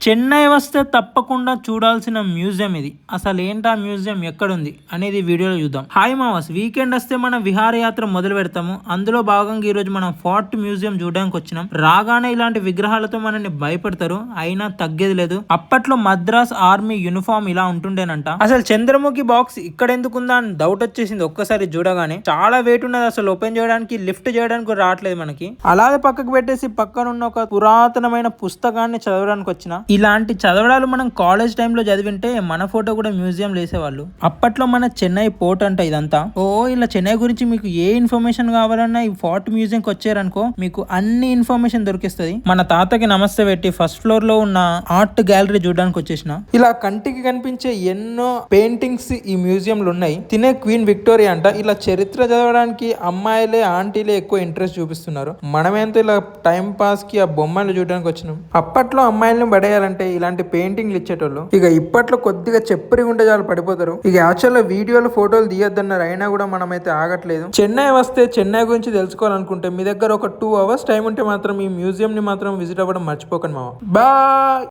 చెన్నై వస్తే తప్పకుండా చూడాల్సిన మ్యూజియం ఇది. అసలు ఏంటా మ్యూజియం, ఎక్కడుంది అనేది వీడియోలో చూద్దాం. హాయ్ మావాస్, వీకెండ్ వస్తే మనం విహారయాత్ర మొదలు పెడతాము. అందులో భాగంగా ఈ రోజు మనం ఫోర్ట్ మ్యూజియం చూడడానికి వచ్చినాం. రాగానే ఇలాంటి విగ్రహాలతో మనల్ని భయపెడతారు, అయినా తగ్గేది లేదు. అప్పట్లో మద్రాస్ ఆర్మీ యూనిఫామ్ ఇలా ఉంటుండేనంట. అసలు చంద్రముఖి బాక్స్ ఇక్కడ ఎందుకుందా అని డౌట్ వచ్చేసింది ఒక్కసారి చూడగానే. చాలా వెయిట్ ఉన్నది, అసలు ఓపెన్ చేయడానికి లిఫ్ట్ చేయడానికి రావట్లేదు మనకి. అలాగే పక్కకు పెట్టేసి పక్కనున్న ఒక పురాతనమైన పుస్తకాన్ని చదవడానికి వచ్చిన. ఇలాంటి చదవడాలు మనం కాలేజ్ టైంలో చదివింటే మన ఫోటో కూడా మ్యూజియం వేసేవాళ్ళు. అప్పట్లో మన చెన్నై పోర్ట్ అంట ఇదంతా. ఇలా చెన్నై గురించి మీకు ఏ ఇన్ఫర్మేషన్ కావాలన్నా ఈ ఫోర్ట్ మ్యూజియం కి వచ్చారనుకో మీకు అన్ని ఇన్ఫర్మేషన్ దొరికిస్తుంది. మన తాతకి నమస్తే పెట్టి ఫస్ట్ ఫ్లోర్ లో ఉన్న ఆర్ట్ గ్యాలరీ చూడడానికి వచ్చేసిన. ఇలా కంటికి కనిపించే ఎన్నో పెయింటింగ్స్ ఈ మ్యూజియం లో ఉన్నాయి. తినే క్వీన్ విక్టోరియా అంట. ఇలా చరిత్ర చదవడానికి అమ్మాయిలే ఆంటీలే ఎక్కువ ఇంట్రెస్ట్ చూపిస్తున్నారు. మనమేంతో ఇలా టైం పాస్ కి ఆ బొమ్మలు చూడడానికి వచ్చినాం. అప్పట్లో అమ్మాయిలను పడేయాలంటే ఇలాంటి పెయింటింగ్లు ఇచ్చేటోళ్ళు. ఇక ఇప్పట్లో కొద్దిగా చెప్పరి ఉంటే చాలు పడిపోతారు. ఇక యాక్చువల్ వీడియోలు ఫోటోలు తీయొద్దన్నారు, అయినా కూడా మనమైతే ఆగట్లేదు. చెన్నై వస్తే చెన్నై గురించి తెలుసుకోవాలనుకుంటే మీ దగ్గర ఒక 2 hours టైం ఉంటే మాత్రం ఈ మ్యూజియం ని మాత్రం విజిట్ అవ్వడం మర్చిపోకండి మామ. బాయ్.